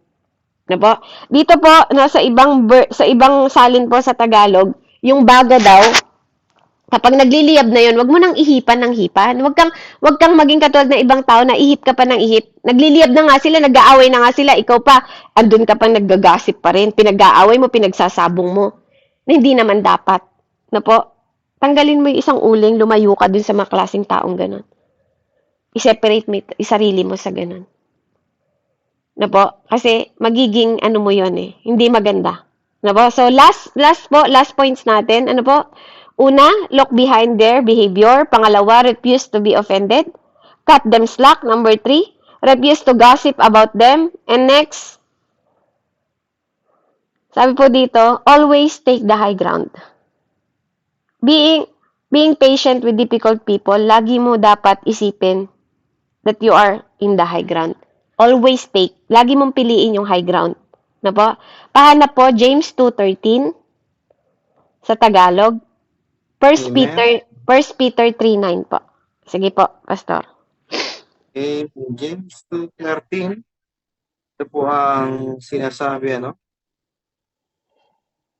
Na po? Dito po, no, sa ibang salin po sa Tagalog, yung baga daw, kapag nagliliyab na yun, wag mo nang ihipan ng hipan. Wag kang maging katulad ng ibang tao na ihip ka pa ng ihip. Nagliliyab na nga sila, nag-aaway na nga sila, ikaw pa, andun ka pang naggagasip pa rin. Pinag-aaway mo, pinagsasabong mo. Na hindi naman dapat. Na po? Tanggalin mo yung isang uling, lumayo ka dun sa mga klaseng taong ganun. I-separate mo, isarili mo sa ganun. Na po? Kasi magiging ano mo yun eh. Hindi maganda. Na po? So last points natin. Ano po? Una, look behind their behavior. Pangalawa, refuse to be offended. Cut them slack. Number 3, refuse to gossip about them. And next, sabi po dito, always take the high ground. Being patient with difficult people, lagi mo dapat isipin that you are in the high ground. Always take. Lagi mong piliin yung high ground. Na po? Pahanap po, James 2:13 sa Tagalog. 1 Peter 3:9 po. Sige po, Pastor. Okay, James 2:13. Ito po ang sinasabi, ano?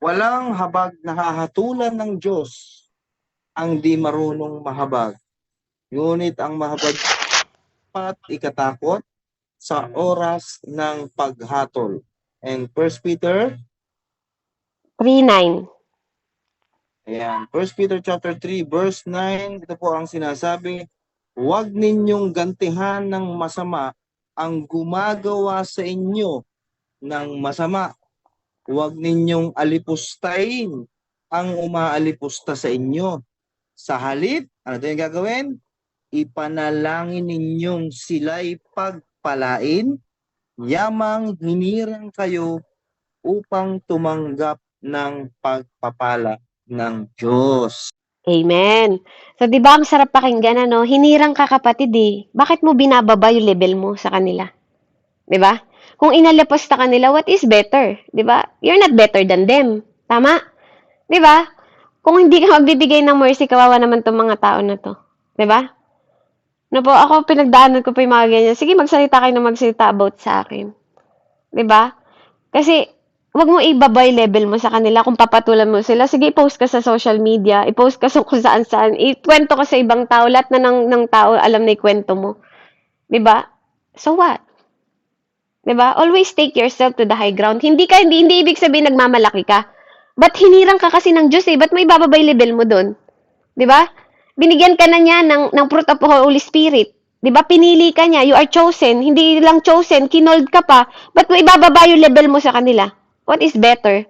Walang habag na hahatulan ng Diyos ang di marunong mahabag. Ngunit ang mahabag dapat ikatakot sa oras ng paghatol. And 1 Peter 3:9. Ayan. 1 Peter chapter 3 verse 9, ito po ang sinasabi, huwag ninyong gantihan ng masama ang gumagawa sa inyo ng masama. Huwag ninyong alipustahin ang umaalipusta sa inyo. Sa halip, ano ito yung gagawin? Ipanalangin ninyong sila'y pagpalain, yamang hinirang kayo upang tumanggap ng pagpapala ng Diyos. Amen. So, di ba ang sarap pakinggan, ano? Hinirang ka, kapatid, eh. Bakit mo binababa yung level mo sa kanila? Di ba? Kung inalipos ka kanila, what is better? Di ba? You're not better than them. Tama? Di ba? Kung hindi ka magbibigay ng mercy, kawawa naman itong mga tao na to. Di ba? No po, ako pinagdaanan ko pa yung mga ganyan. Sige, magsalita kayo na magsalita about sa akin. Di ba? Kasi, wag mo ibaba yung level mo sa kanila kung papatulan mo sila. Sige, i-post ka sa social media, i-post ka sa kung saan-saan, ikwento ka sa ibang tao, lahat na ng tao alam na ikwento mo. Di ba? So what? Di ba? Always take yourself to the high ground. Hindi ibig sabihin nagmamalaki ka. Ba't hinirang ka kasi ng Diyos eh? Ba't mo ibababa yung level mo doon? Di ba? Binigyan ka na niya ng fruit of the Holy Spirit. Di ba? Pinili ka niya. You are chosen. Hindi lang chosen, kinold ka pa. Ba't mo ibababa yung level mo sa kanila? What is better?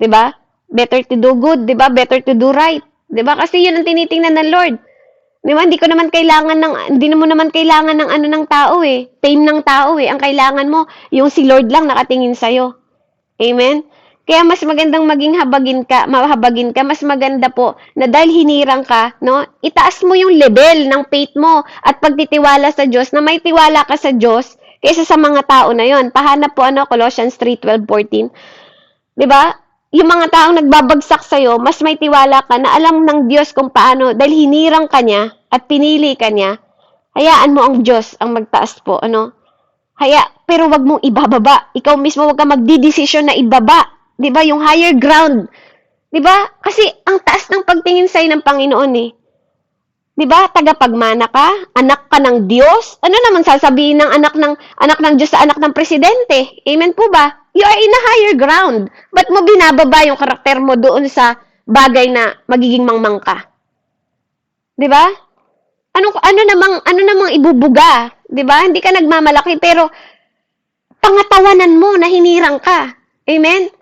Di ba? Better to do good. Di ba? Better to do right. Di ba? Kasi yun ang tinitingnan ng Lord. Di ba? Hindi mo naman kailangan ng ano ng tao eh. Tame ng tao eh. Ang kailangan mo, yung si Lord lang nakatingin sa'yo. Amen? Kaya mas magandang maging mahabagin ka, mas maganda po na dahil hinirang ka, no, itaas mo yung level ng faith mo at pagtitiwala sa Diyos, na may tiwala ka sa Diyos kaysa sa mga tao na yon. Pahanap po Colossians 3:12-14. 'Di ba? Yung mga taong nagbabagsak sa iyo, mas may tiwala ka na alam ng Diyos kung paano, dahil hinirang ka niya at pinili ka niya, hayaan mo ang Diyos ang magtaas po, pero wag mong ibababa. Ikaw mismo wag ka magdidesisyon na ibaba. 'Di ba? Yung higher ground. 'Di ba? Kasi ang taas ng pagtingin sa'yo ng Panginoon eh. 'Di ba? Tagapagmana ka, anak ka ng Diyos. Ano naman sasabihin ng anak ng Diyos sa anak ng presidente? Amen po ba? You are in a higher ground. Ba't mo binababa yung karakter mo doon sa bagay na magiging mangmang ka? 'Di ba? Ano namang ibubuga? 'Di ba? Hindi ka nagmamalaki pero pangatawanan mo na hinirang ka. Amen?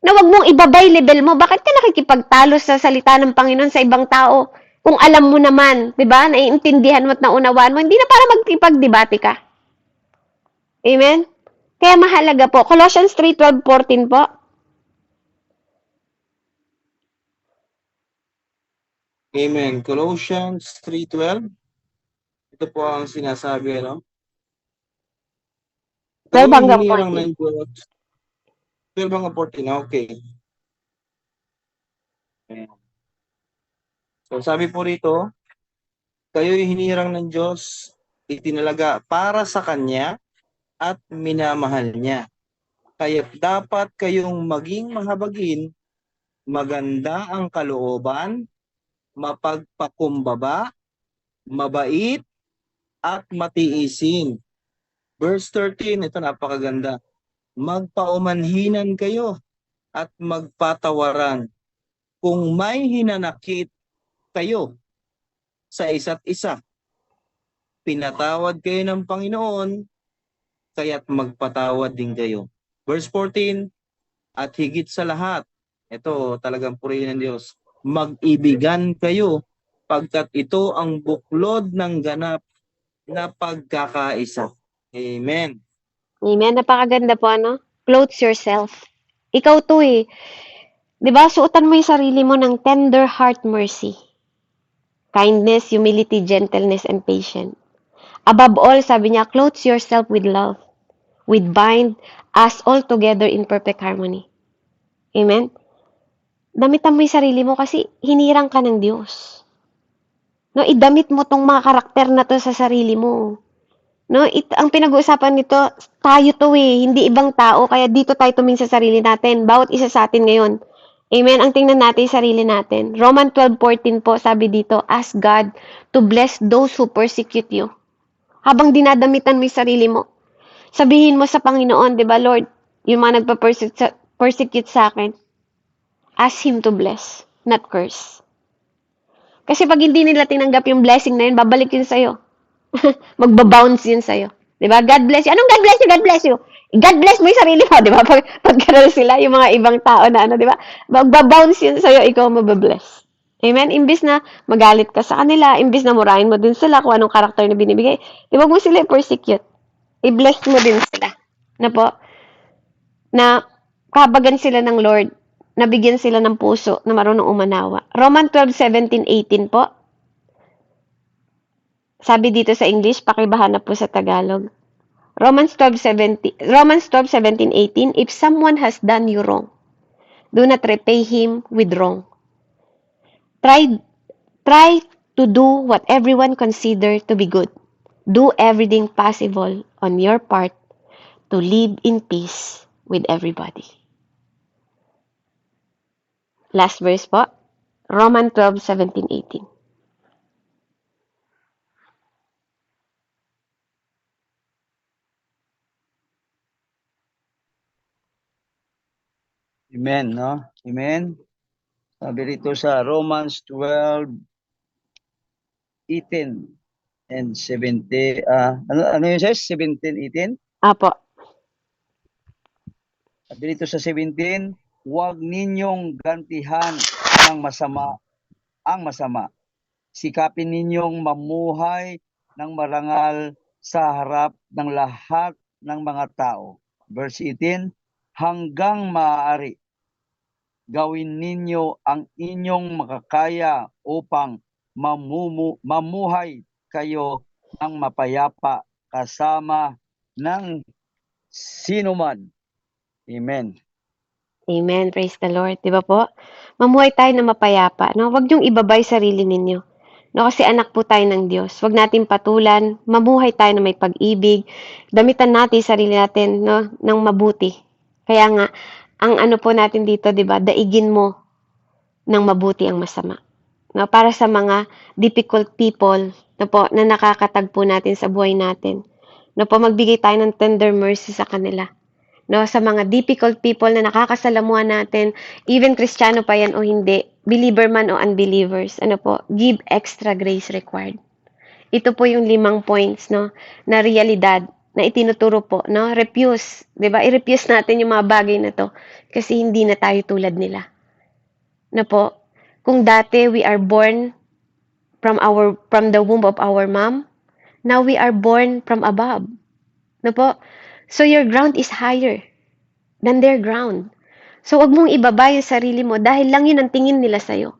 Na wag mong ibabay level mo. Bakit ka nakikipagtalo sa salita ng Panginoon sa ibang tao? Kung alam mo naman, 'di ba? Naiintindihan mo at naunawaan mo, hindi na para magkipagdebate ka. Amen? Kaya mahalaga po. Colossians 3:12-14 po. Amen. Colossians 3:12. Ito po ang sinasabi, ano? 12 Kayo'y hanggang hinirang 14. ng Diyos. 12 hanggang 14, okay. Ayan. So sabi po rito, kayo'y hinirang ng Diyos, itinalaga para sa Kanya at minamahal niya. Kaya dapat kayong maging mahabagin, maganda ang kalooban, mapagpakumbaba, mabait, at matiisin. Verse 13, ito napakaganda. Magpaumanhinan kayo at magpatawaran. Kung may hinanakit kayo sa isa't isa, pinatawad kayo ng Panginoon, kaya't magpatawad din kayo. Verse 14, at higit sa lahat, ito talagang purihin ng Diyos, mag-ibigan kayo pagkat ito ang buklod ng ganap na pagkakaisa. Amen. Amen. Napakaganda po, ano? Clothe yourself. Ikaw to eh. 'Di ba? Suotan mo yung sarili mo ng tender heart mercy. Kindness, humility, gentleness, and patience. Above all, sabi niya, clothe yourself with love, with bind us all together in perfect harmony. Amen? Damitan mo yung sarili mo kasi hinirang ka ng Diyos. No, idamit mo tong mga karakter na to sa sarili mo. No, ang pinag-uusapan nito, tayo to eh, hindi ibang tao, kaya dito tayo tumingin sa sarili natin, bawat isa sa atin ngayon. Amen? Ang tingnan natin yung sarili natin. Roman 12:14 po, sabi dito, ask God to bless those who persecute you. Habang dinadamitan mo yung sarili mo, sabihin mo sa Panginoon, di ba, Lord, yung mga persecute sa akin, ask Him to bless, not curse. Kasi pag hindi nila tinanggap yung blessing na yun, babalik yun sa'yo. Magbabounce yun sa'yo. Diba? God bless you. Anong God bless you? God bless you. God bless mo yung sarili mo, di ba? Pag ganun sila, yung mga ibang tao na ano, di ba? Magbabounce yun sa'yo, ikaw mababless. Amen? Imbis na magalit ka sa kanila, imbis na murahin mo din sila kung anong karakter na binibigay, di wag mo sila i-persecute. I-bless mo din sila. Na po? Na kabagan sila ng Lord, nabigyan sila ng puso na marunong umanawa. Roman 12:17-18 po. Sabi dito sa English, pakibahanap po sa Tagalog. Romans 12:17-18, if someone has done you wrong, do not repay him with wrong. Try to do what everyone consider to be good. Do everything possible on your part to live in peace with everybody. Last verse po, Romans 12:17-18. Amen, no? Amen. Sabi rito sa Romans 12:18 and 17, ano yun says? 17:18? Apo. Sabi rito sa 17, huwag ninyong gantihan ng masama ang masama. Sikapin ninyong mamuhay ng marangal sa harap ng lahat ng mga tao. Verse 18, hanggang maaari, gawin ninyo ang inyong makakaya upang mamuhay kayo ng mapayapa kasama ng sinuman. Amen. Amen. Praise the Lord. Di ba po? Mamuhay tayo na mapayapa. No? Huwag niyong ibabay sarili ninyo. No, kasi anak po tayo ng Diyos. Huwag natin patulan. Mamuhay tayo na may pag-ibig. Damitan natin sarili natin, no, ng mabuti. Kaya nga, ang ano po natin dito, di ba, daigin mo ng mabuti ang masama. No, para sa mga difficult people, no po, na nakakatagpo natin sa buhay natin. No po, magbigay tayo ng tender mercy sa kanila. No, sa mga difficult people na nakakasalamuha natin, even Kristiyano pa yan o hindi, believer man o unbelievers, ano po, give extra grace required. Ito po yung 5 points, no, na realidad na itinuturo po, no, refuse, 'di ba? I-refuse natin yung mga bagay na to kasi hindi na tayo tulad nila. Na po, kung dati we are born from the womb of our mom, now we are born from above. Na po, So your ground is higher than their ground. So wag mong ibaba yung sarili mo dahil lang yun ang tingin nila sa'yo.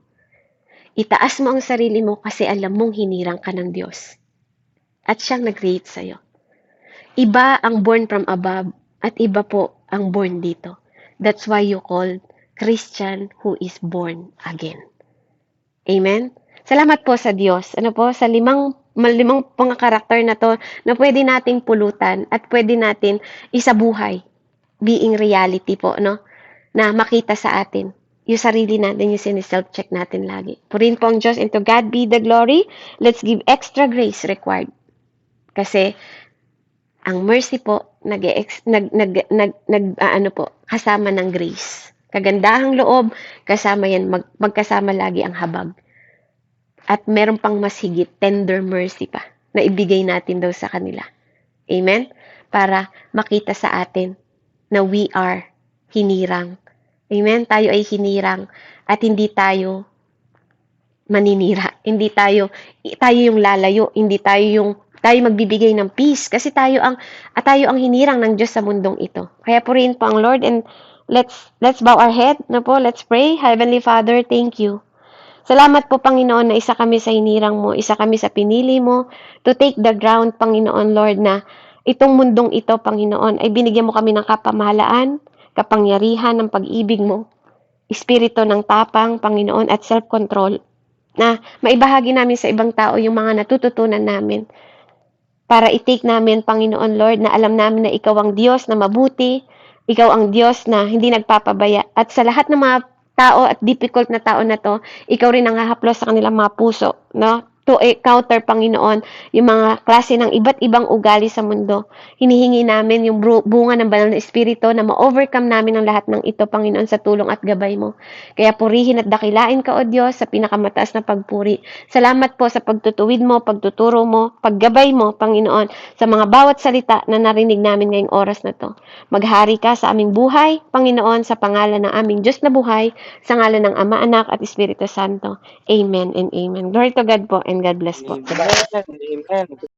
Itaas mo ang sarili mo kasi alam mong hinirang ka ng Diyos. At siyang nag-create sa'yo. Iba ang born from above at iba po ang born dito. That's why you call Christian who is born again. Amen? Salamat po sa Diyos. Ano po, sa limang mga karakter na to na pwede nating pulutan at pwede natin isabuhay. Being reality po, no? Na makita sa atin. Yung sarili natin, yung siniself-check natin lagi. Purihin po ang Diyos, and to God be the glory. Let's give extra grace required. Kasi, ang mercy po, kasama ng grace. Kagandahang loob, kasama yan, magkasama lagi ang habag. At meron pang mas higit, tender mercy pa, na ibigay natin daw sa kanila. Amen? Para makita sa atin na we are hinirang. Amen? Tayo ay hinirang at hindi tayo maninira. Hindi tayo yung lalayo. Hindi tayo magbibigay ng peace kasi tayo ang hinirang ng Diyos sa mundong ito. Kaya purihin po ang Lord, and let's bow our head na po. Let's pray. Heavenly Father, thank you. Salamat po, Panginoon, na isa kami sa hinirang mo, isa kami sa pinili mo to take the ground, Panginoon, Lord, na itong mundong ito, Panginoon, ay binigyan mo kami ng kapamahalaan, kapangyarihan ng pag-ibig mo, espiritu ng tapang, Panginoon, at self-control, na maibahagi namin sa ibang tao yung mga natututunan namin para i-take namin, Panginoon, Lord, na alam namin na Ikaw ang Diyos na mabuti, Ikaw ang Diyos na hindi nagpapabaya, at sa lahat ng mga tao at difficult na tao na to, Ikaw rin ang hahaplos sa kanilang mga puso, no? To counter, Panginoon, yung mga klase ng iba't ibang ugali sa mundo. Hinihingi namin yung bunga ng banal na espiritu na ma-overcome namin ang lahat ng ito, Panginoon, sa tulong at gabay mo. Kaya purihin at dakilain ka, O Diyos, sa pinakamataas na pagpuri. Salamat po sa pagtutuwid mo, pagtuturo mo, paggabay mo, Panginoon, sa mga bawat salita na narinig namin ngayong oras na to. Maghari ka sa aming buhay, Panginoon, sa pangalan ng aming Diyos na buhay, sa ngalan ng Ama, Anak, at Espiritu Santo. Amen and amen. Glory to God po, and God bless po. Amen. Amen.